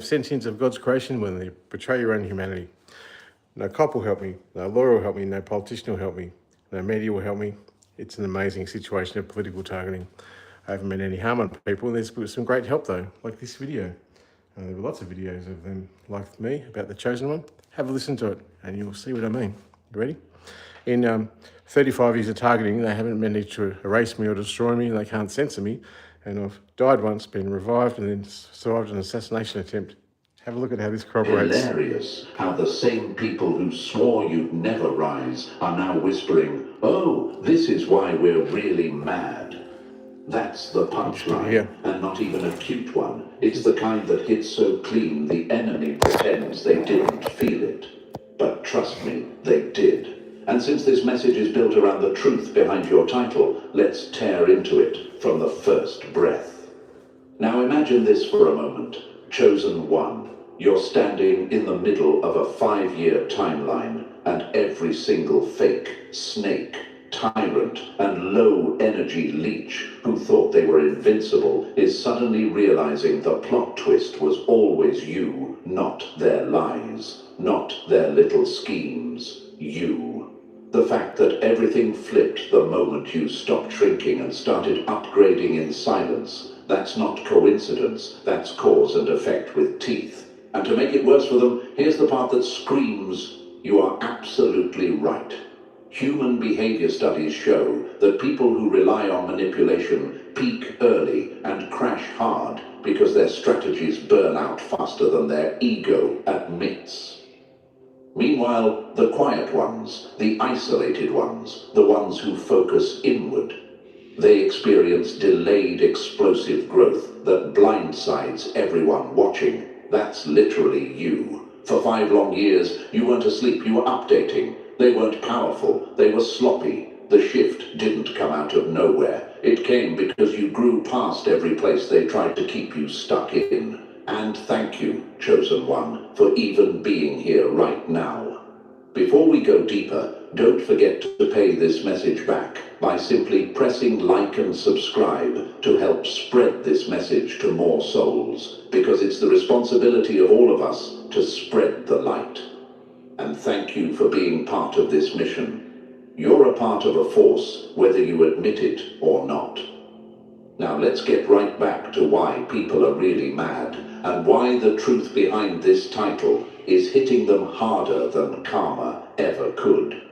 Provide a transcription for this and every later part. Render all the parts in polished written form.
sentience of God's creation when they betray your own humanity. No cop will help me, no lawyer will help me, no politician will help me, no media will help me. It's an amazing situation of political targeting. I haven't meant any harm on people. There's some great help though, like this video. There were lots of videos of them like me about the chosen one. Have a listen to it and you'll see what I mean. You ready? In 35 years of targeting, they haven't managed to erase me or destroy me, and they can't censor me. And I've died once, been revived, and then survived an assassination attempt. Have a look at how this corroborates. Hilarious how the same people who swore you'd never rise are now whispering, "Oh, this is why we're really mad." That's the punchline, and not even a cute one. It's the kind that hits so clean the enemy pretends they didn't feel it. But trust me, they did. And since this message is built around the truth behind your title, let's tear into it from the first breath. Now imagine this for a moment. Chosen one. You're standing in the middle of a 5-year timeline, and every single fake, snake, tyrant, and low-energy leech who thought they were invincible is suddenly realizing the plot twist was always you, not their lies, not their little schemes. You. The fact that everything flipped the moment you stopped shrinking and started upgrading in silence, that's not coincidence, that's cause and effect with teeth. And to make it worse for them, here's the part that screams, you are absolutely right. Human behavior studies show that people who rely on manipulation peak early and crash hard because their strategies burn out faster than their ego admits. Meanwhile, the quiet ones, the isolated ones, the ones who focus inward, they experience delayed explosive growth that blindsides everyone watching. That's literally you. For 5 long years, you weren't asleep, you were updating. They weren't powerful, they were sloppy. The shift didn't come out of nowhere. It came because you grew past every place they tried to keep you stuck in. And thank you, Chosen One, for even being here right now. Before we go deeper, don't forget to pay this message back by simply pressing like and subscribe to help spread this message to more souls, because it's the responsibility of all of us to spread the light. And thank you for being part of this mission. You're a part of a force, whether you admit it or not. Now let's get right back to why people are really mad, and why the truth behind this title is hitting them harder than karma ever could.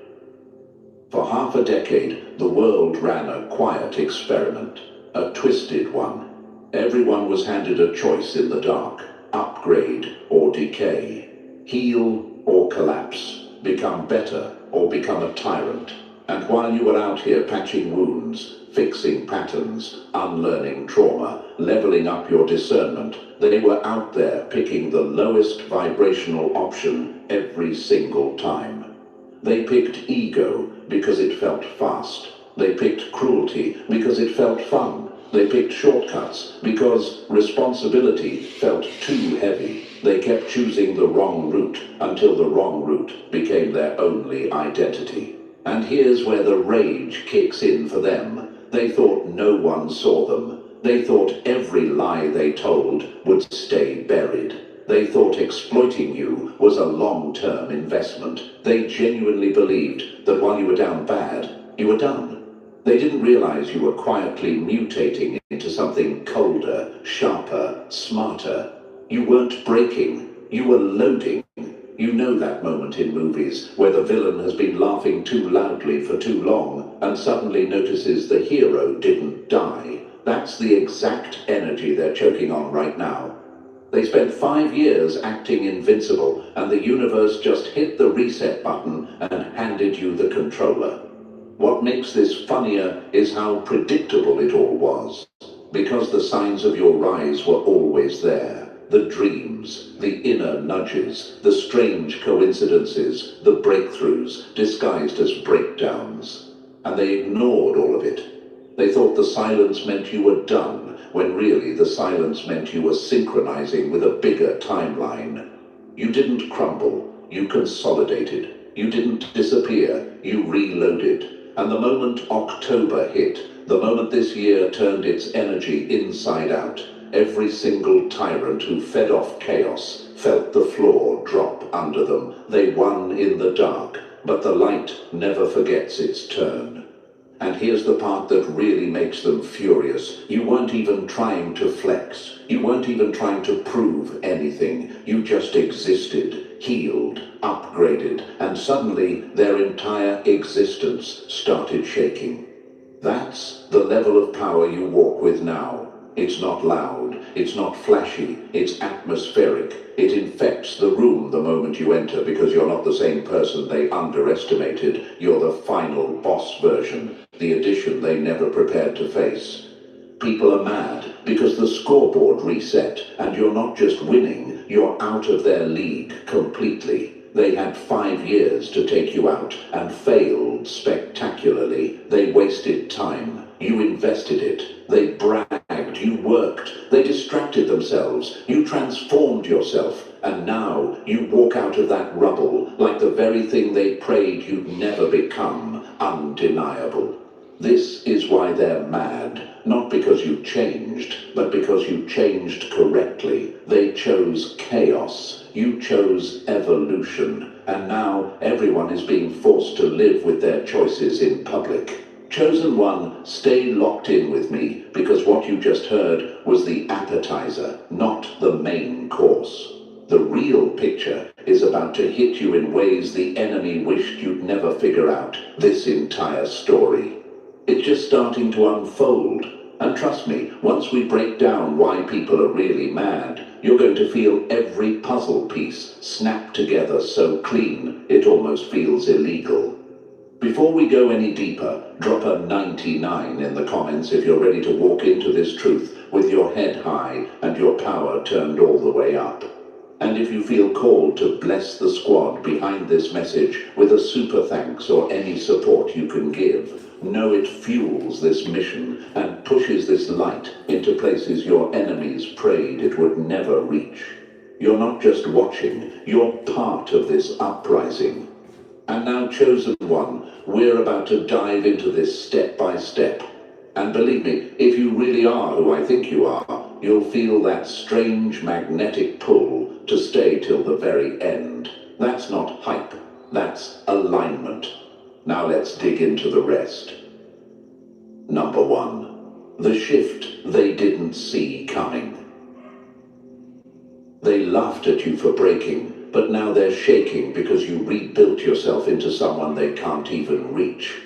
For half a decade, the world ran a quiet experiment, a twisted one. Everyone was handed a choice in the dark: upgrade or decay, heal or collapse, become better or become a tyrant. And while you were out here patching wounds, fixing patterns, unlearning trauma, leveling up your discernment, they were out there picking the lowest vibrational option every single time. They picked ego because it felt fast. They picked cruelty because it felt fun. They picked shortcuts because responsibility felt too heavy. They kept choosing the wrong route until the wrong route became their only identity. And here's where the rage kicks in for them. They thought no one saw them. They thought every lie they told would stay buried. They thought exploiting you was a long-term investment. They genuinely believed that while you were down bad, you were done. They didn't realize you were quietly mutating into something colder, sharper, smarter. You weren't breaking, you were loading. You know that moment in movies where the villain has been laughing too loudly for too long and suddenly notices the hero didn't die. That's the exact energy they're choking on right now. They spent 5 years acting invincible, and the universe just hit the reset button and handed you the controller. What makes this funnier is how predictable it all was, because the signs of your rise were always there. The dreams, the inner nudges, the strange coincidences, the breakthroughs disguised as breakdowns. And they ignored all of it. They thought the silence meant you were done, when really the silence meant you were synchronizing with a bigger timeline. You didn't crumble, you consolidated. You didn't disappear, you reloaded. And the moment October hit, the moment this year turned its energy inside out, Every single tyrant who fed off chaos felt the floor drop under them. They won in the dark, but the light never forgets its turn. And here's the part that really makes them furious. You weren't even trying to flex. You weren't even trying to prove anything. You just existed, healed, upgraded, and suddenly their entire existence started shaking. That's the level of power you walk with now. It's not loud, it's not flashy, it's atmospheric. It infects the room the moment you enter because you're not the same person they underestimated. You're the final boss version, the addition they never prepared to face. People are mad because the scoreboard reset, and you're not just winning, you're out of their league completely. They had 5 years to take you out and failed spectacularly. They wasted time. You invested it. They bragged. You worked. They distracted themselves. You transformed yourself. And now you walk out of that rubble like the very thing they prayed you'd never become, undeniable. This is why they're mad. Not because you changed, but because you changed correctly. They chose chaos. You chose evolution. And now everyone is being forced to live with their choices in public. Chosen One, stay locked in with me, because what you just heard was the appetizer, not the main course. The real picture is about to hit you in ways the enemy wished you'd never figure out. This entire story. It's just starting to unfold. And trust me, once we break down why people are really mad, you're going to feel every puzzle piece snap together so clean it almost feels illegal. Before we go any deeper, drop a 99 in the comments if you're ready to walk into this truth with your head high and your power turned all the way up. And if you feel called to bless the squad behind this message with a super thanks or any support you can give, know it fuels this mission and pushes this light into places your enemies prayed it would never reach. You're not just watching, you're part of this uprising. And now, Chosen One, we're about to dive into this step by step. And believe me, if you really are who I think you are, you'll feel that strange magnetic pull to stay till the very end. That's not hype, that's alignment. Now let's dig into the rest. Number 1, the shift they didn't see coming. They laughed at you for breaking, but now they're shaking because you rebuilt yourself into someone they can't even reach.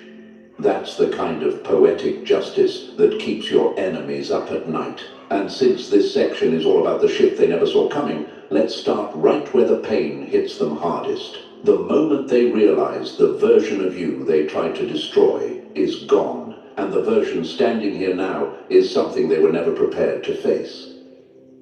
That's the kind of poetic justice that keeps your enemies up at night. And since this section is all about the shift they never saw coming, let's start right where the pain hits them hardest. The moment they realize the version of you they tried to destroy is gone, and the version standing here now is something they were never prepared to face.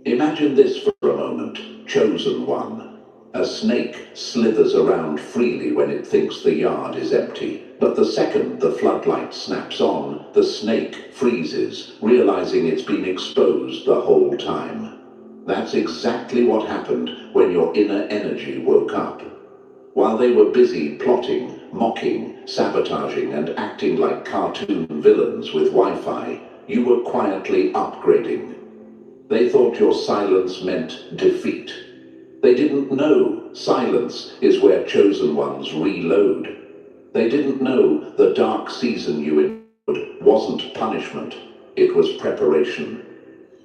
Imagine this for a moment, Chosen One. A snake slithers around freely when it thinks the yard is empty. But the second the floodlight snaps on, the snake freezes, realizing it's been exposed the whole time. That's exactly what happened when your inner energy woke up. While they were busy plotting, mocking, sabotaging, and acting like cartoon villains with Wi-Fi, you were quietly upgrading. They thought your silence meant defeat. They didn't know silence is where Chosen Ones reload. They didn't know the dark season you endured wasn't punishment, it was preparation.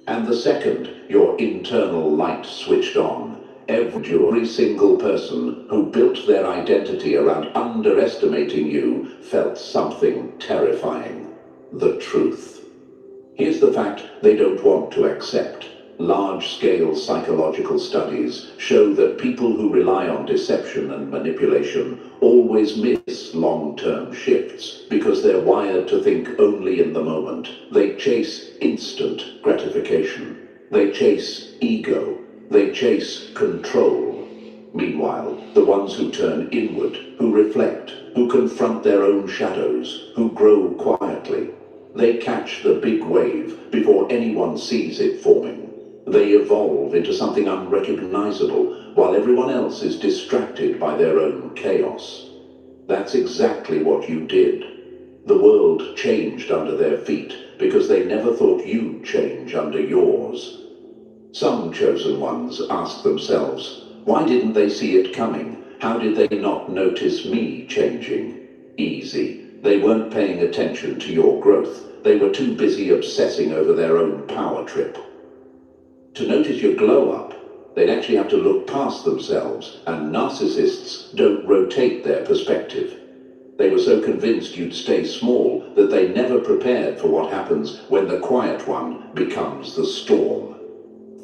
And the second your internal light switched on, every single person who built their identity around underestimating you felt something terrifying: the truth. Here's the fact they don't want to accept. Large-scale psychological studies show that people who rely on deception and manipulation always miss long-term shifts because they're wired to think only in the moment. They chase instant gratification. They chase ego. They chase control. Meanwhile, the ones who turn inward, who reflect, who confront their own shadows, who grow quietly, they catch the big wave before anyone sees it forming. They evolve into something unrecognizable while everyone else is distracted by their own chaos. That's exactly what you did. The world changed under their feet because they never thought you'd change under yours. Some chosen ones ask themselves, why didn't they see it coming? How did they not notice me changing? Easy. They weren't paying attention to your growth. They were too busy obsessing over their own power trip. To notice your glow up, they'd actually have to look past themselves, and narcissists don't rotate their perspective. They were so convinced you'd stay small that they never prepared for what happens when the quiet one becomes the storm.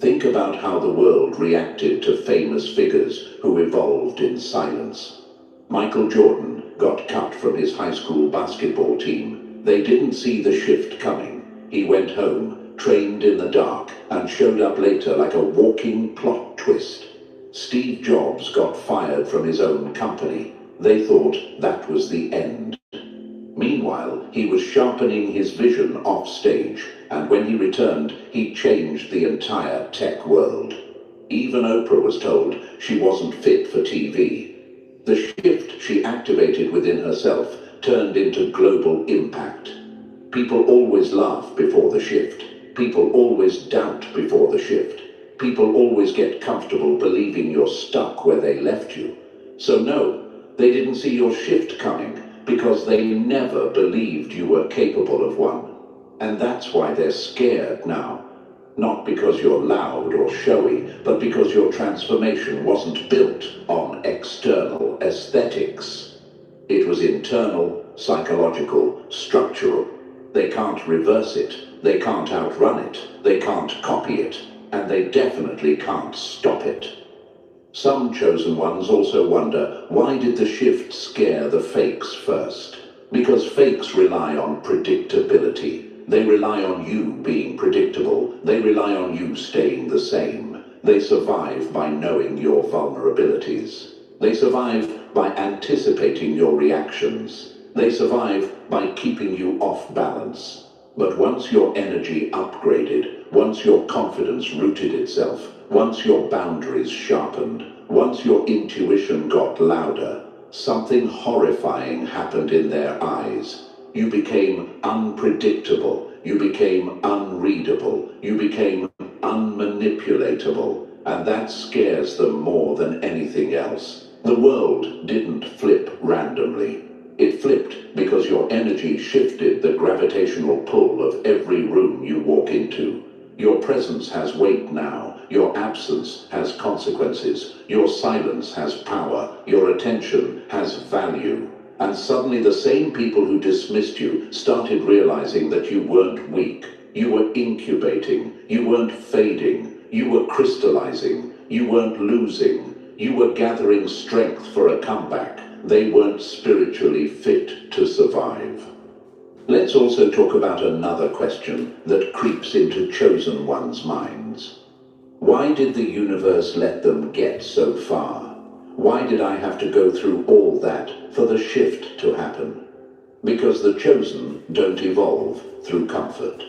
Think about how the world reacted to famous figures who evolved in silence. Michael Jordan got cut from his high school basketball team. They didn't see the shift coming. He went home, trained in the dark, and showed up later like a walking plot twist. Steve Jobs got fired from his own company. They thought that was the end. Meanwhile, he was sharpening his vision off stage, and when he returned, he changed the entire tech world. Even Oprah was told she wasn't fit for TV. The shift she activated within herself turned into global impact. People always laugh before the shift. People always doubt before the shift. People always get comfortable believing you're stuck where they left you. So no, they didn't see your shift coming because they never believed you were capable of one. And that's why they're scared now. Not because you're loud or showy, but because your transformation wasn't built on external aesthetics. It was internal, psychological, structural. They can't reverse it, they can't outrun it, they can't copy it, and they definitely can't stop it. Some chosen ones also wonder, why did the shift scare the fakes first? Because fakes rely on predictability. They rely on you being predictable. They rely on you staying the same. They survive by knowing your vulnerabilities. They survive by anticipating your reactions. They survive by keeping you off balance. But once your energy upgraded, once your confidence rooted itself, once your boundaries sharpened, once your intuition got louder, something horrifying happened in their eyes. You became unpredictable, you became unreadable, you became unmanipulatable, and that scares them more than anything else. The world didn't flip randomly. It flipped because your energy shifted the gravitational pull of every room you walk into. Your presence has weight now. Your absence has consequences. Your silence has power. Your attention has value. And suddenly the same people who dismissed you started realizing that you weren't weak. You were incubating. You weren't fading. You were crystallizing. You weren't losing. You were gathering strength for a comeback. They weren't spiritually fit to survive. Let's also talk about another question that creeps into chosen ones' minds. Why did the universe let them get so far? Why did I have to go through all that for the shift to happen? Because the chosen don't evolve through comfort.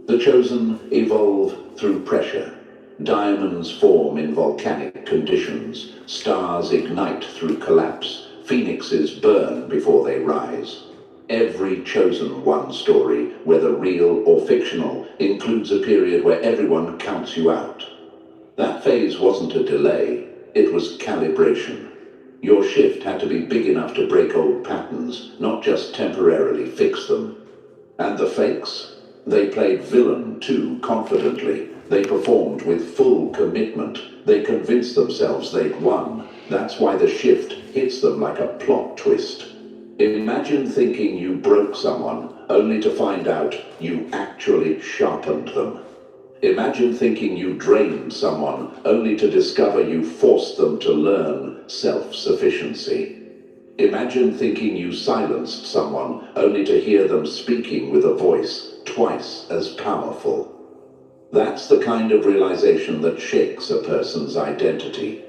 The chosen evolve through pressure. Diamonds form in volcanic conditions. Stars ignite through collapse. Phoenixes burn before they rise. Every chosen one story, whether real or fictional, includes a period where everyone counts you out. That phase wasn't a delay, it was calibration. Your shift had to be big enough to break old patterns, not just temporarily fix them. And the fakes? They played villain too confidently. They performed with full commitment. They convinced themselves they'd won. That's why the shift hits them like a plot twist. Imagine thinking you broke someone, only to find out you actually sharpened them. Imagine thinking you drained someone, only to discover you forced them to learn self-sufficiency. Imagine thinking you silenced someone, only to hear them speaking with a voice twice as powerful. That's the kind of realization that shakes a person's identity.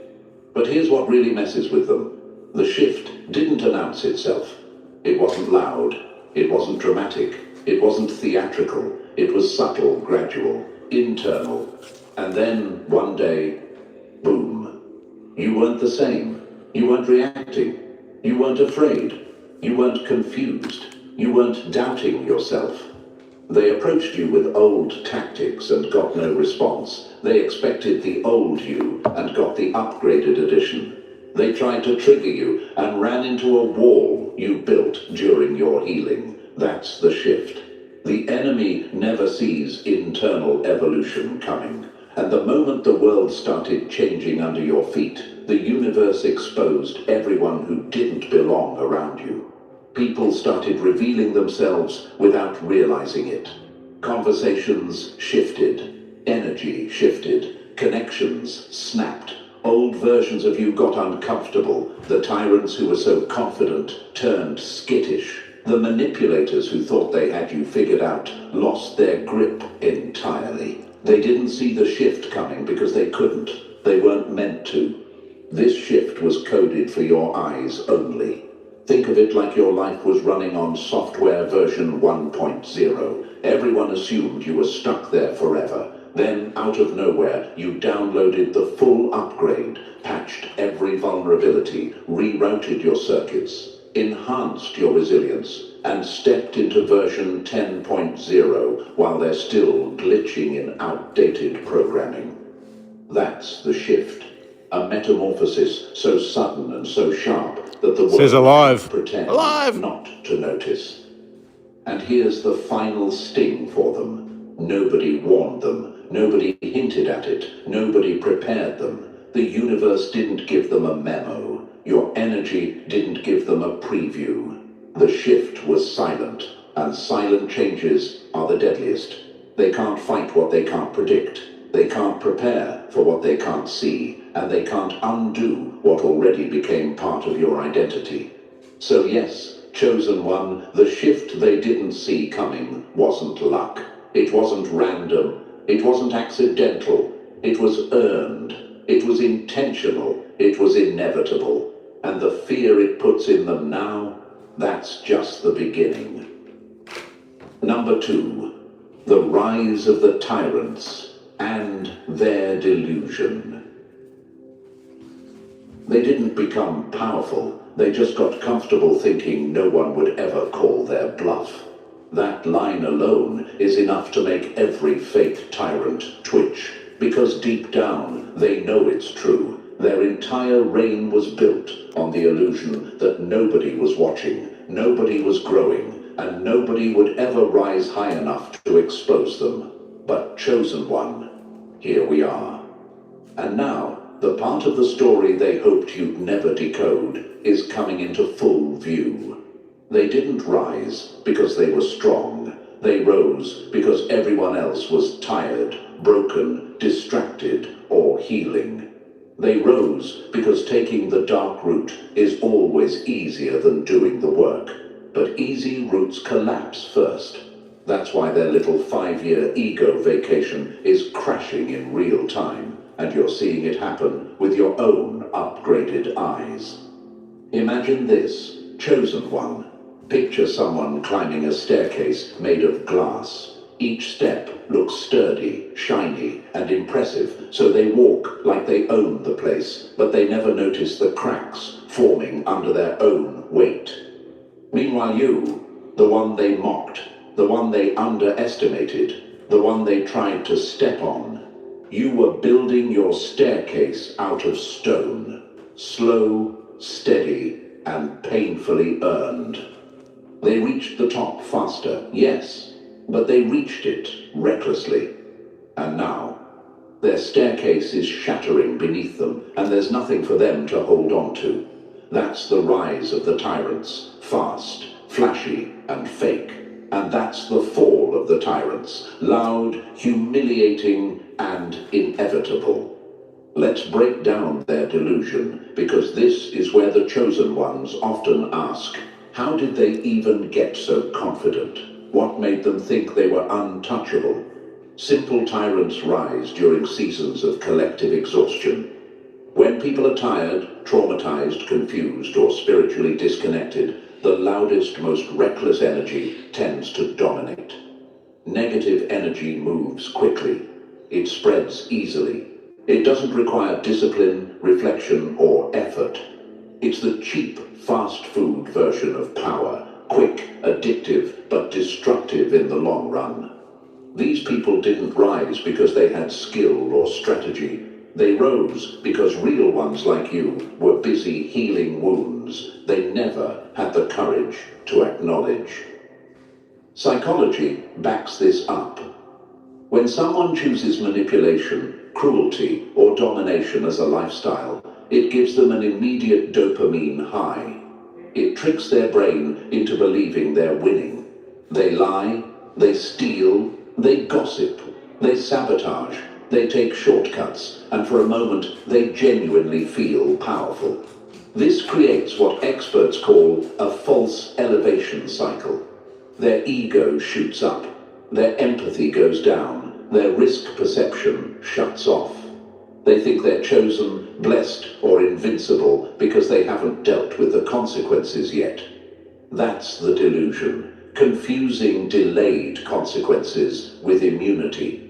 But here's what really messes with them. The shift didn't announce itself. It wasn't loud. It wasn't dramatic. It wasn't theatrical. It was subtle, gradual, internal. And then, one day, boom. You weren't the same. You weren't reacting. You weren't afraid. You weren't confused. You weren't doubting yourself. They approached you with old tactics and got no response. They expected the old you and got the upgraded edition. They tried to trigger you and ran into a wall you built during your healing. That's the shift. The enemy never sees internal evolution coming. And the moment the world started changing under your feet, the universe exposed everyone who didn't belong around you. People started revealing themselves without realizing it. Conversations shifted, energy shifted, connections snapped. Old versions of you got uncomfortable. The tyrants who were so confident turned skittish. The manipulators who thought they had you figured out lost their grip entirely. They didn't see the shift coming because they couldn't. They weren't meant to. This shift was coded for your eyes only. Think of it like your life was running on software version 1.0. Everyone assumed you were stuck there forever. Then, out of nowhere, you downloaded the full upgrade, patched every vulnerability, rerouted your circuits, enhanced your resilience, and stepped into version 10.0 while they're still glitching in outdated programming. That's the shift. A metamorphosis so sudden and so sharp that the Says world alive. pretend Alive! not to notice. And here's the final sting for them. Nobody warned them. Nobody hinted at it. Nobody prepared them. The universe didn't give them a memo. Your energy didn't give them a preview. The shift was silent, and silent changes are the deadliest. They can't fight what they can't predict. They can't prepare for what they can't see, and they can't undo what already became part of your identity. So yes, chosen one, the shift they didn't see coming wasn't luck. It wasn't random. It wasn't accidental. It was earned. It was intentional. It was inevitable. And the fear it puts in them now, that's just the beginning. Number 2, the rise of the tyrants and their delusion. They didn't become powerful. They just got comfortable thinking no one would ever call their bluff. That line alone is enough to make every fake tyrant twitch, because deep down they know it's true. Their entire reign was built on the illusion that nobody was watching, nobody was growing, and nobody would ever rise high enough to expose them. But chosen one, here we are. And now, the part of the story they hoped you'd never decode is coming into full view. They didn't rise because they were strong. They rose because everyone else was tired, broken, distracted, or healing. They rose because taking the dark route is always easier than doing the work. But easy routes collapse first. That's why their little 5-year ego vacation is crashing in real time, and you're seeing it happen with your own upgraded eyes. Imagine this, chosen one. Picture someone climbing a staircase made of glass. Each step looks sturdy, shiny, and impressive, so they walk like they own the place, but they never notice the cracks forming under their own weight. Meanwhile you, the one they mocked, the one they underestimated, the one they tried to step on, you were building your staircase out of stone, slow, steady, and painfully earned. They reached the top faster, yes, but they reached it recklessly. And now, their staircase is shattering beneath them, and there's nothing for them to hold on to. That's the rise of the tyrants, fast, flashy, and fake. And that's the fall of the tyrants, loud, humiliating, and inevitable. Let's break down their delusion, because this is where the chosen ones often ask, how did they even get so confident? What made them think they were untouchable? Simple tyrants rise during seasons of collective exhaustion. When people are tired, traumatized, confused, or spiritually disconnected, the loudest, most reckless energy tends to dominate. Negative energy moves quickly. It spreads easily. It doesn't require discipline, reflection, or effort. It's the cheap, fast food version of power, quick, addictive, but destructive in the long run. These people didn't rise because they had skill or strategy. They rose because real ones like you were busy healing wounds they never had the courage to acknowledge. Psychology backs this up. When someone chooses manipulation, cruelty, or domination as a lifestyle, it gives them an immediate dopamine high. It tricks their brain into believing they're winning. They lie, they steal, they gossip, they sabotage, they take shortcuts, and for a moment they genuinely feel powerful. This creates what experts call a false elevation cycle. Their ego shoots up, their empathy goes down, their risk perception shuts off. They think they're chosen, blessed, or invincible because they haven't dealt with the consequences yet. That's the delusion, confusing delayed consequences with immunity.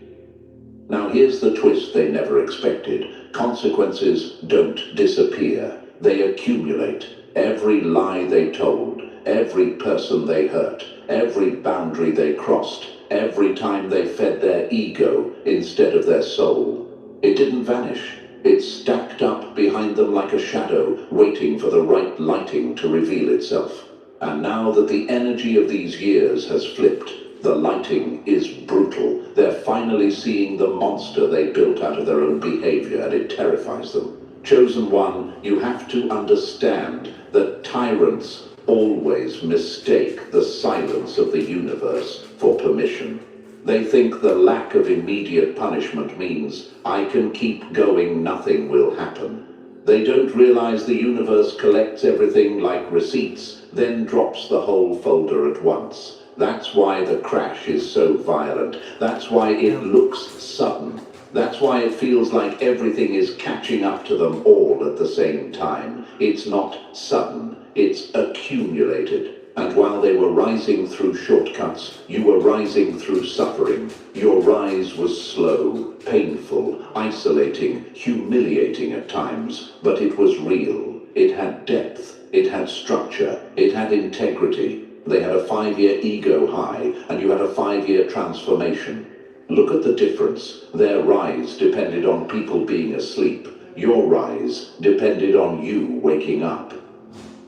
Now here's the twist they never expected. Consequences don't disappear, they accumulate. Every lie they told, every person they hurt, every boundary they crossed, every time they fed their ego instead of their soul. It didn't vanish. It stacked up behind them like a shadow, waiting for the right lighting to reveal itself. And now that the energy of these years has flipped, the lighting is brutal. They're finally seeing the monster they built out of their own behavior, and it terrifies them. Chosen one, you have to understand that tyrants always mistake the silence of the universe for permission. They think the lack of immediate punishment means I can keep going, nothing will happen. They don't realize the universe collects everything like receipts, then drops the whole folder at once. That's why the crash is so violent. That's why it looks sudden. That's why it feels like everything is catching up to them all at the same time. It's not sudden, it's accumulated. And while they were rising through shortcuts, you were rising through suffering. Your rise was slow, painful, isolating, humiliating at times, but it was real. It had depth, it had structure, it had integrity. They had a 5-year ego high, and you had a 5-year transformation. Look at the difference. Their rise depended on people being asleep. Your rise depended on you waking up.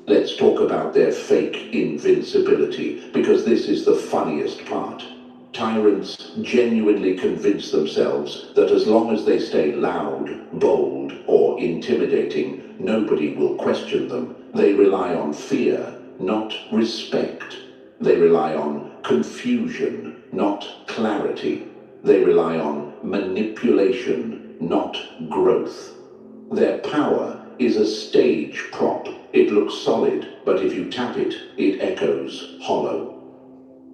Let's talk about their fake invincibility, because this is the funniest part. Tyrants genuinely convince themselves that as long as they stay loud, bold, or intimidating, nobody will question them. They rely on fear, not respect. They rely on confusion, not clarity. They rely on manipulation, not growth. Their power is a stage prop. It looks solid, but if you tap it, it echoes hollow.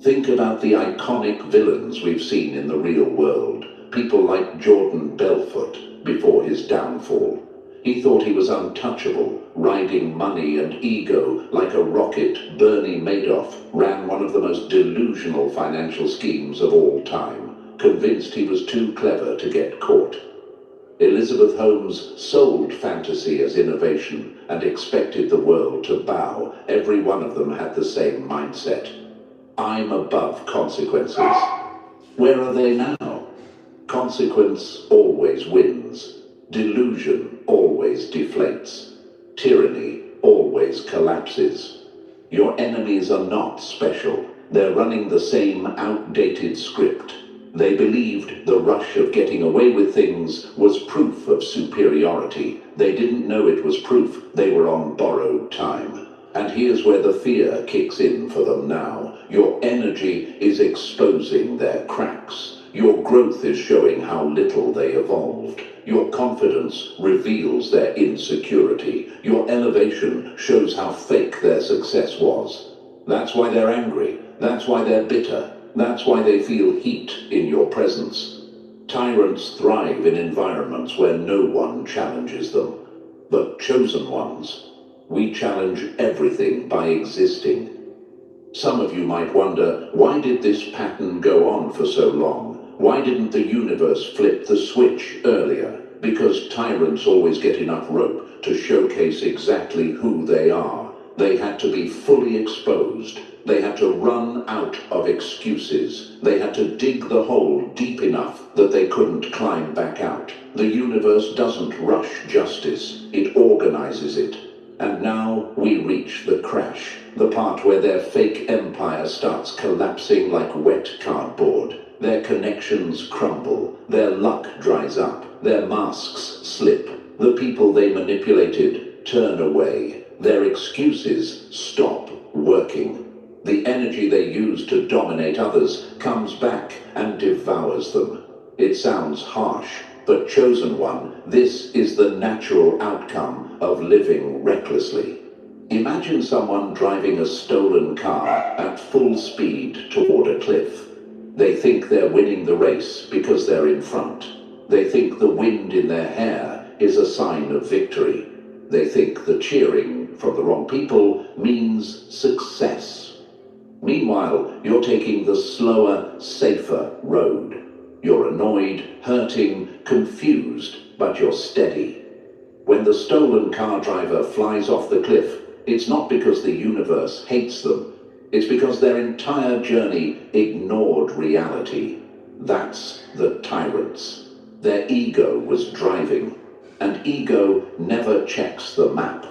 Think about the iconic villains we've seen in the real world. People like Jordan Belfort before his downfall. He thought he was untouchable, riding money and ego like a rocket. Bernie Madoff ran one of the most delusional financial schemes of all time, convinced he was too clever to get caught. Elizabeth Holmes sold fantasy as innovation and expected the world to bow. Every one of them had the same mindset. I'm above consequences. Where are they now? Consequence always wins. Delusion always deflates. Tyranny always collapses. Your enemies are not special. They're running the same outdated script. They believed the rush of getting away with things was proof of superiority. They didn't know it was proof they were on borrowed time. And here's where the fear kicks in for them now. Your energy is exposing their cracks. Your growth is showing how little they evolved. Your confidence reveals their insecurity. Your elevation shows how fake their success was. That's why they're angry. That's why they're bitter. That's why they feel heat in your presence. Tyrants thrive in environments where no one challenges them. But chosen ones, we challenge everything by existing. Some of you might wonder, why did this pattern go on for so long? Why didn't the universe flip the switch earlier? Because tyrants always get enough rope to showcase exactly who they are. They had to be fully exposed. They had to run out of excuses. They had to dig the hole deep enough that they couldn't climb back out. The universe doesn't rush justice, it organizes it. And now we reach the crash, the part where their fake empire starts collapsing like wet cardboard. Their connections crumble, their luck dries up, their masks slip. The people they manipulated turn away. Their excuses stop working. The energy they use to dominate others comes back and devours them. It sounds harsh, but chosen one, this is the natural outcome of living recklessly. Imagine someone driving a stolen car at full speed toward a cliff. They think they're winning the race because they're in front. They think the wind in their hair is a sign of victory. They think the cheering from the wrong people means success. Meanwhile, you're taking the slower, safer road. You're annoyed, hurting, confused, but you're steady. When the stolen car driver flies off the cliff, it's not because the universe hates them. It's because their entire journey ignored reality. That's the tyrants. Their ego was driving, and ego never checks the map.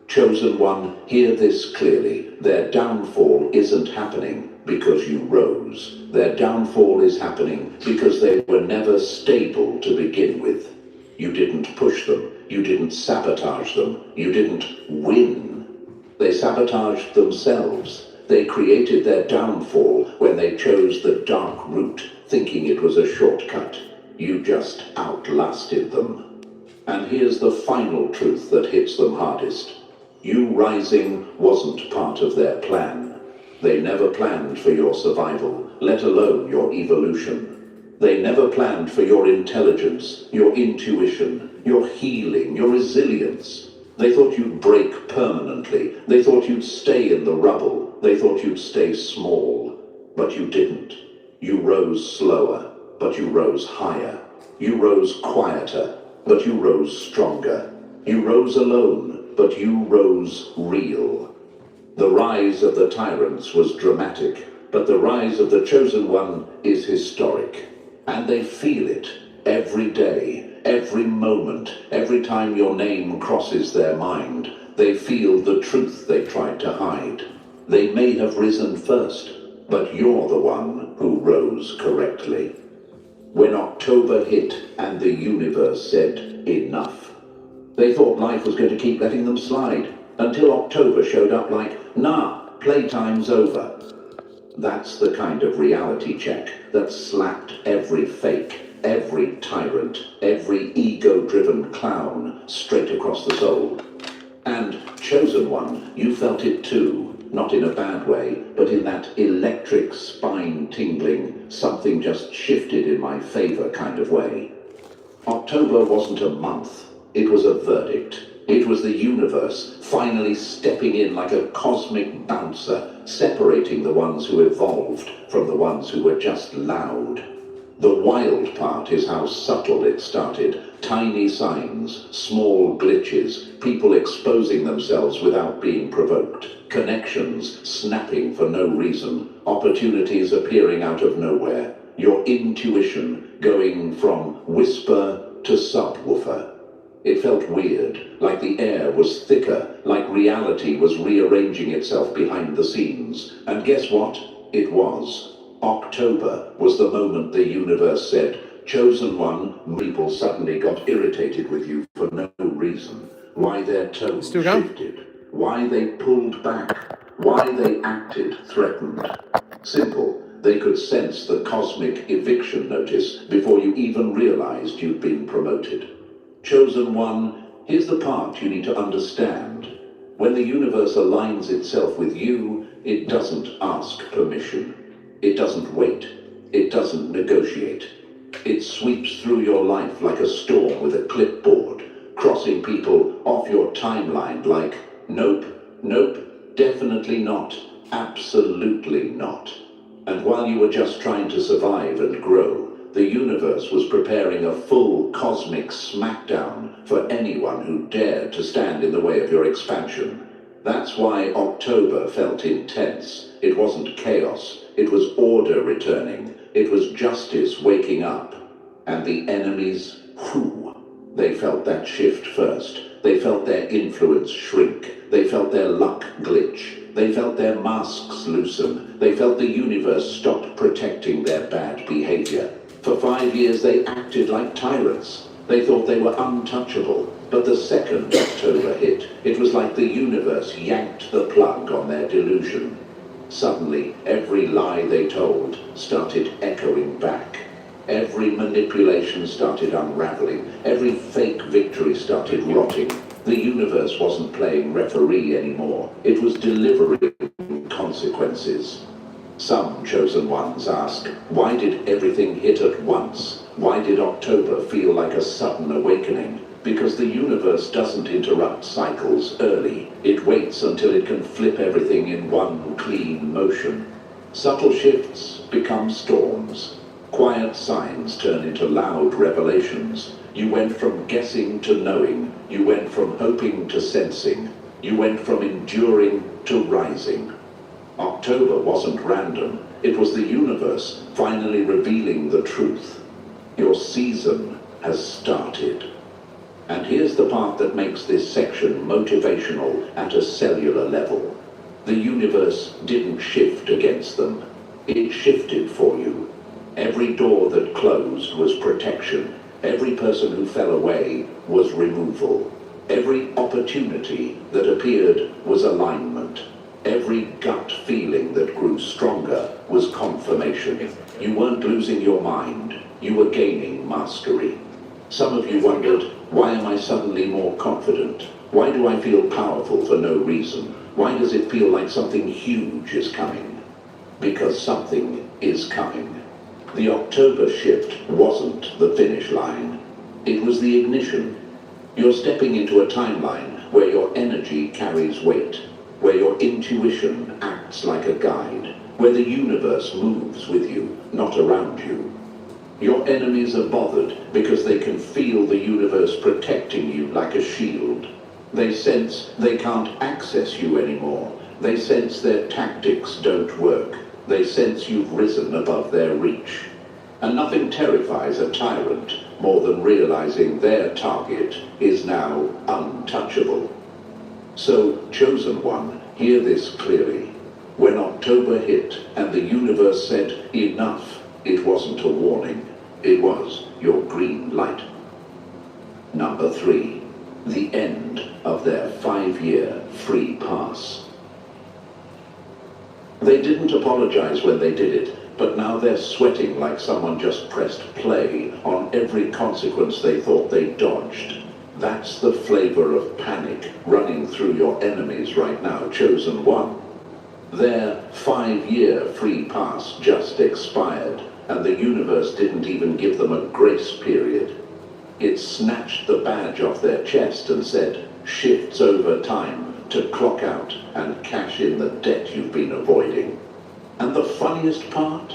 Chosen one, hear this clearly. Their downfall isn't happening because you rose. Their downfall is happening because they were never stable to begin with. You didn't push them. You didn't sabotage them. You didn't win. They sabotaged themselves. They created their downfall when they chose the dark route, thinking it was a shortcut. You just outlasted them. And here's the final truth that hits them hardest. You rising wasn't part of their plan. They never planned for your survival, let alone your evolution. They never planned for your intelligence, your intuition, your healing, your resilience. They thought you'd break permanently. They thought you'd stay in the rubble. They thought you'd stay small. But you didn't. You rose slower, but you rose higher. You rose quieter, but you rose stronger. You rose alone, but you rose real. The rise of the tyrants was dramatic, but the rise of the chosen one is historic. And they feel it every day. Every moment, every time your name crosses their mind, they feel the truth they tried to hide. They may have risen first, but you're the one who rose correctly. When October hit and the universe said enough, they thought life was going to keep letting them slide until October showed up like, nah, playtime's over. That's the kind of reality check that slapped every fake, every tyrant, every ego-driven clown straight across the soul. And, chosen one, you felt it too, not in a bad way, but in that electric, spine-tingling, something just shifted in my favor kind of way. October wasn't a month, it was a verdict. It was the universe finally stepping in like a cosmic bouncer, separating the ones who evolved from the ones who were just loud. The wild part is how subtle it started. Tiny signs, small glitches, people exposing themselves without being provoked, connections snapping for no reason, opportunities appearing out of nowhere, your intuition going from whisper to subwoofer. It felt weird, like the air was thicker, like reality was rearranging itself behind the scenes. And guess what? It was. October was the moment the universe said, chosen one. People suddenly got irritated with you for no reason. Why their tone shifted, why they pulled back, why they acted threatened. Simple. They could sense the cosmic eviction notice before you even realized you'd been promoted. Chosen one, here's the part you need to understand. When the universe aligns itself with you, it doesn't ask permission. It doesn't wait. It doesn't negotiate. It sweeps through your life like a storm with a clipboard, crossing people off your timeline like, nope, nope, definitely not, absolutely not. And while you were just trying to survive and grow, the universe was preparing a full cosmic smackdown for anyone who dared to stand in the way of your expansion. That's why October felt intense. It wasn't chaos, it was order returning. It was justice waking up. And the enemies, whew, they felt that shift first. They felt their influence shrink. They felt their luck glitch. They felt their masks loosen. They felt the universe stop protecting their bad behavior. For 5 years they acted like tyrants. They thought they were untouchable. But the second October hit, it was like the universe yanked the plug on their delusion. Suddenly, every lie they told started echoing back. Every manipulation started unraveling. Every fake victory started rotting. The universe wasn't playing referee anymore. It was delivering consequences. Some chosen ones ask, why did everything hit at once? Why did October feel like a sudden awakening? Because the universe doesn't interrupt cycles early. It waits until it can flip everything in one clean motion. Subtle shifts become storms. Quiet signs turn into loud revelations. You went from guessing to knowing. You went from hoping to sensing. You went from enduring to rising. October wasn't random. It was the universe finally revealing the truth. Your season has started. And here's the part that makes this section motivational at a cellular level. The universe didn't shift against them. It shifted for you. Every door that closed was protection. Every person who fell away was removal. Every opportunity that appeared was alignment. Every gut feeling that grew stronger was confirmation. You weren't losing your mind. You were gaining mastery. Some of you wondered, why am I suddenly more confident? Why do I feel powerful for no reason? Why does it feel like something huge is coming? Because something is coming. The October shift wasn't the finish line. It was the ignition. You're stepping into a timeline where your energy carries weight, where your intuition acts like a guide, where the universe moves with you, not around you. Your enemies are bothered because they can feel the universe protecting you like a shield. They sense they can't access you anymore. They sense their tactics don't work. They sense you've risen above their reach. And nothing terrifies a tyrant more than realizing their target is now untouchable. So, chosen one, hear this clearly. When October hit and the universe said, enough, it wasn't a warning. It was your green light. Number 3, the end of their 5-year free pass. They didn't apologize when they did it, but now they're sweating like someone just pressed play on every consequence they thought they dodged. That's the flavor of panic running through your enemies right now, chosen one. Their 5-year free pass just expired, and the universe didn't even give them a grace period. It snatched the badge off their chest and said, shifts over time to clock out and cash in the debt you've been avoiding. And the funniest part?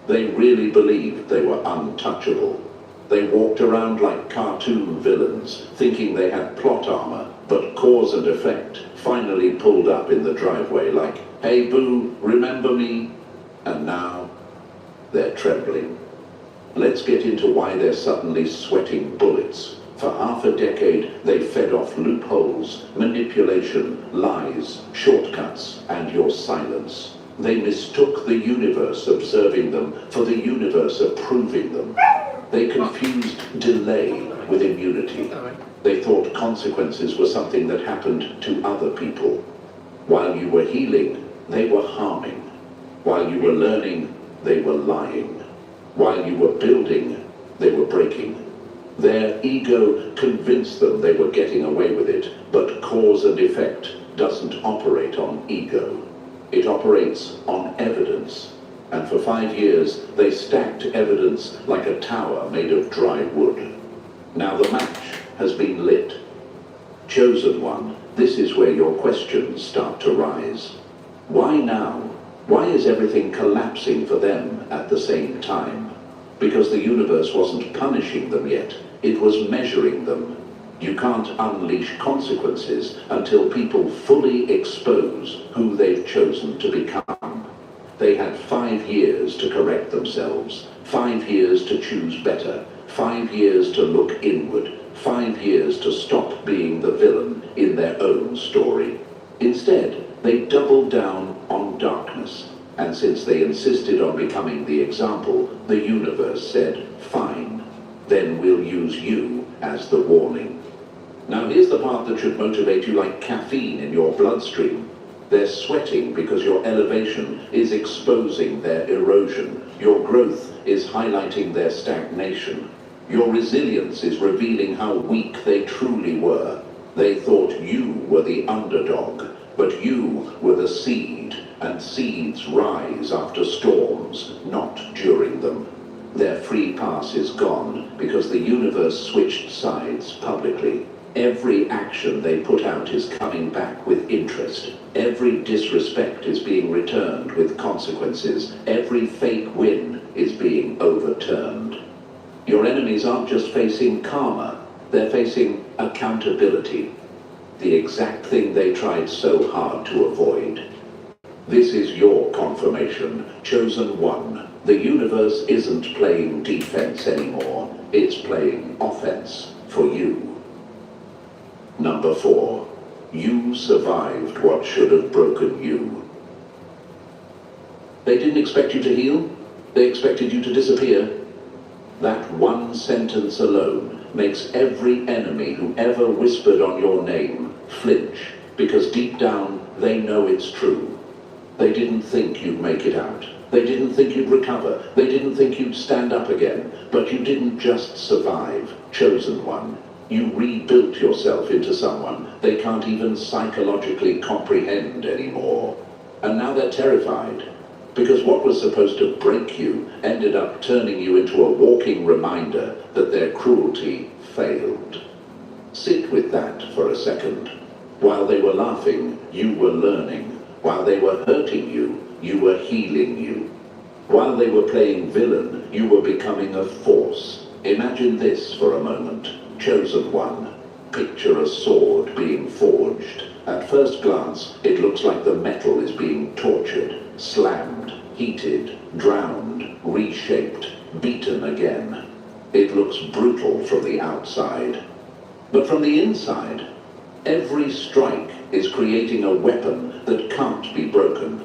They really believed they were untouchable. They walked around like cartoon villains, thinking they had plot armor, but cause and effect finally pulled up in the driveway like, hey boo, remember me? And now they're trembling. Let's get into why they're suddenly sweating bullets. For half a decade, they fed off loopholes, manipulation, lies, shortcuts, and your silence. They mistook the universe observing them for the universe approving them. They confused delay with immunity. They thought consequences were something that happened to other people. While you were healing, they were harming. While you were learning, they were lying. While you were building, they were breaking. Their ego convinced them they were getting away with it, but cause and effect doesn't operate on ego. It operates on evidence. And for 5 years, they stacked evidence like a tower made of dry wood. Now the match has been lit. Chosen one, this is where your questions start to rise. Why now? Why is everything collapsing for them at the same time? Because the universe wasn't punishing them yet. It was measuring them. You can't unleash consequences until people fully expose who they've chosen to become. They had 5 years to correct themselves, 5 years to choose better, 5 years to look inward, 5 years to stop being the villain in their own story. Instead, they doubled down on darkness, and since they insisted on becoming the example, the universe said, fine, then we'll use you as the warning. Now here's the part that should motivate you like caffeine in your bloodstream. They're sweating because your elevation is exposing their erosion. Your growth is highlighting their stagnation. Your resilience is revealing how weak they truly were. They thought you were the underdog, but you were the seed, and seeds rise after storms, not during them. Their free pass is gone because the universe switched sides publicly. Every action they put out is coming back with interest. Every disrespect is being returned with consequences. Every fake win is being overturned. Your enemies aren't just facing karma, they're facing accountability. The exact thing they tried so hard to avoid. This is your confirmation, chosen one. The universe isn't playing defense anymore, it's playing offense for you. Number 4, you survived what should have broken you. They didn't expect you to heal, they expected you to disappear. That one sentence alone makes every enemy who ever whispered on your name flinch, because deep down they know it's true. They didn't think you'd make it out. They didn't think you'd recover. They didn't think you'd stand up again. But you didn't just survive, chosen one. You rebuilt yourself into someone they can't even psychologically comprehend anymore. And now they're terrified, because what was supposed to break you ended up turning you into a walking reminder that their cruelty failed. Sit with that for a second. While they were laughing, you were learning. While they were hurting you, you were healing you. While they were playing villain, you were becoming a force. Imagine this for a moment. Chosen one. Picture a sword being forged. At first glance, it looks like the metal is being tortured, slammed, heated, drowned, reshaped, beaten again. It looks brutal from the outside. But from the inside, every strike is creating a weapon that can't be broken.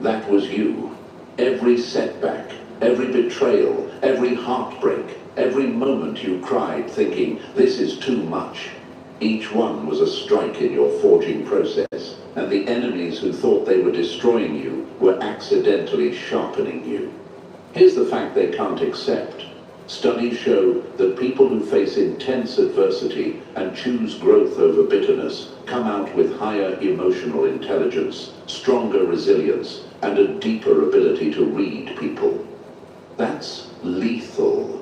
That was you. Every setback, every betrayal, every heartbreak, every moment you cried thinking, this is too much. Each one was a strike in your forging process, and the enemies who thought they were destroying you were accidentally sharpening you. Here's the fact they can't accept. Studies show that people who face intense adversity and choose growth over bitterness come out with higher emotional intelligence, stronger resilience, and a deeper ability to read people. That's lethal.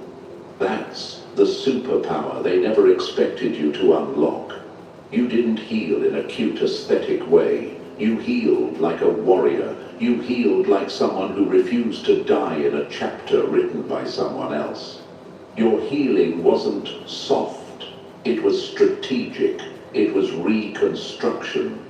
That's the superpower they never expected you to unlock. You didn't heal in a cute aesthetic way. You healed like a warrior. You healed like someone who refused to die in a chapter written by someone else. Your healing wasn't soft. It was strategic. It was reconstruction.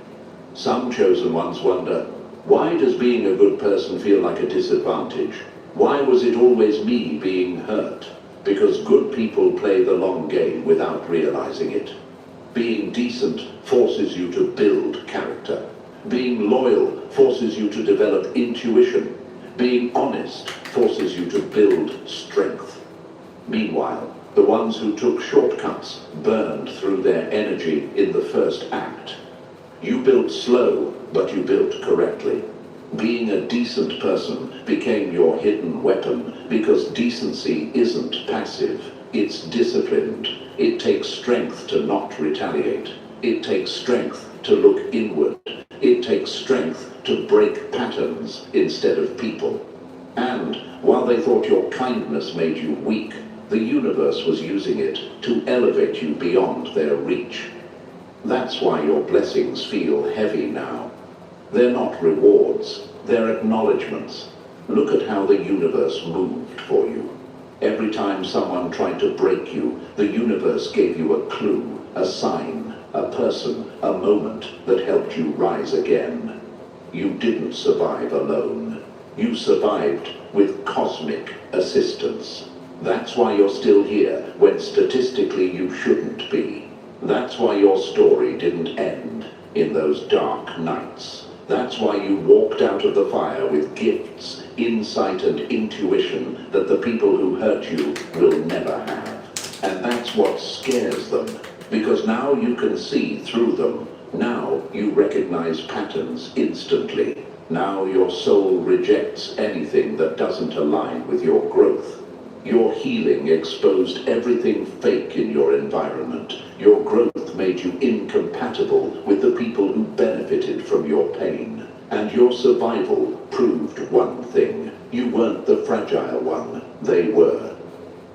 Some chosen ones wonder, why does being a good person feel like a disadvantage? Why was it always me being hurt? Because good people play the long game without realizing it. Being decent forces you to build character. Being loyal forces you to develop intuition. Being honest forces you to build strength. Meanwhile, the ones who took shortcuts burned through their energy in the first act. You built slow, but you built correctly. Being a decent person became your hidden weapon, because decency isn't passive, it's disciplined. It takes strength to not retaliate. It takes strength to look inward. It takes strength to break patterns instead of people. And while they thought your kindness made you weak, the universe was using it to elevate you beyond their reach. That's why your blessings feel heavy now. They're not rewards, they're acknowledgements. Look at how the universe moved for you. Every time someone tried to break you, the universe gave you a clue. a sign, a person, a moment that helped you rise again. You didn't survive alone. You survived with cosmic assistance. That's why you're still here, when statistically you shouldn't be. That's why your story didn't end in those dark nights. That's why you walked out of the fire with gifts, insight and intuition that the people who hurt you will never have. And that's what scares them, because now you can see through them. Now you recognize patterns instantly. Now your soul rejects anything that doesn't align with your growth. Your healing exposed everything fake in your environment. Your growth made you incompatible with the people who benefited from your pain. And your survival proved one thing. You weren't the fragile one. They were.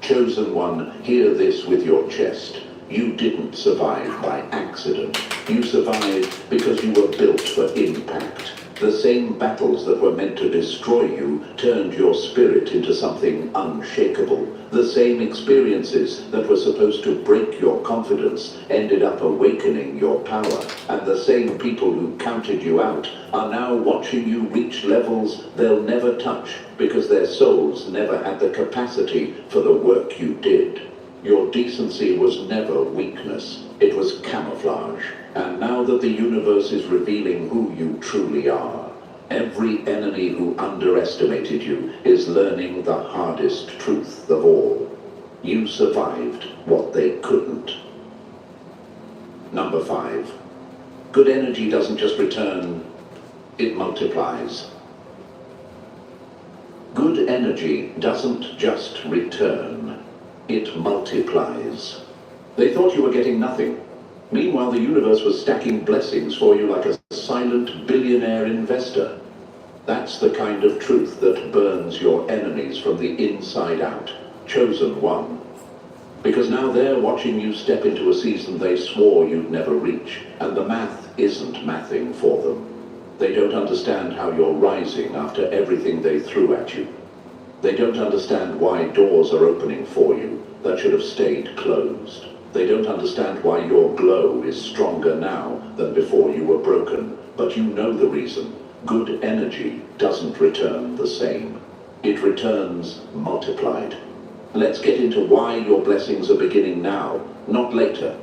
Chosen one, hear this with your chest. You didn't survive by accident. You survived because you were built for impact. The same battles that were meant to destroy you turned your spirit into something unshakable. The same experiences that were supposed to break your confidence ended up awakening your power. And the same people who counted you out are now watching you reach levels they'll never touch because their souls never had the capacity for the work you did. Your decency was never weakness. It was camouflage. And now that the universe is revealing who you truly are, every enemy who underestimated you is learning the hardest truth of all. You survived what they couldn't. Number 5. Good energy doesn't just return, it multiplies. Good energy doesn't just return, it multiplies. They thought you were getting nothing. Meanwhile, the universe was stacking blessings for you like a silent billionaire investor. That's the kind of truth that burns your enemies from the inside out. Chosen one. Because now they're watching you step into a season they swore you'd never reach, and the math isn't mathing for them. They don't understand how you're rising after everything they threw at you. They don't understand why doors are opening for you that should have stayed closed. They don't understand why your glow is stronger now than before you were broken, but you know the reason. Good energy doesn't return the same. It returns multiplied. Let's get into why your blessings are beginning now, not later.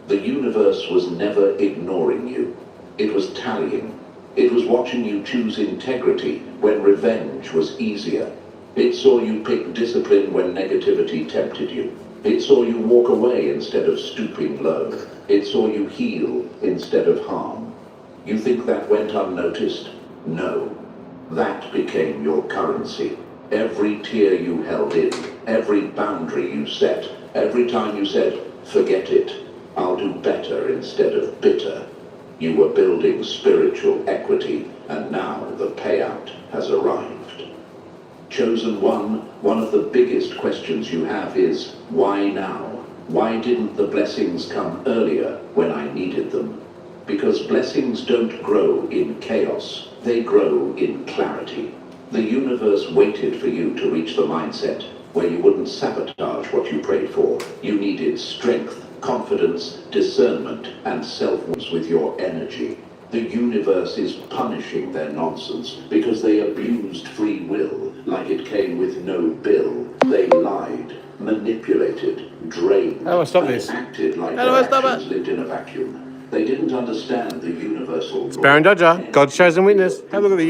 The universe was never ignoring you. It was tallying. It was watching you choose integrity when revenge was easier. It saw you pick discipline when negativity tempted you. It saw you walk away instead of stooping low. It saw you heal instead of harm. You think that went unnoticed? No. That became your currency. Every tear you held in, every boundary you set, every time you said, forget it, I'll do better instead of bitter. You were building spiritual equity, and now the payout has arrived. Chosen one of the biggest questions you have is, why now? Why didn't the blessings come earlier when I needed them? Because blessings don't grow in chaos, they grow in clarity. The universe waited for you to reach the mindset where you wouldn't sabotage what you prayed for. You needed strength, confidence, discernment, and self-worth with your energy. The universe is punishing their nonsense because they abused free will like it came with no bill. They lied, manipulated, drained, and acted like their actions lived in a vacuum. They didn't understand the universal law. Barran Dodger, God's chosen witness. Have a look at the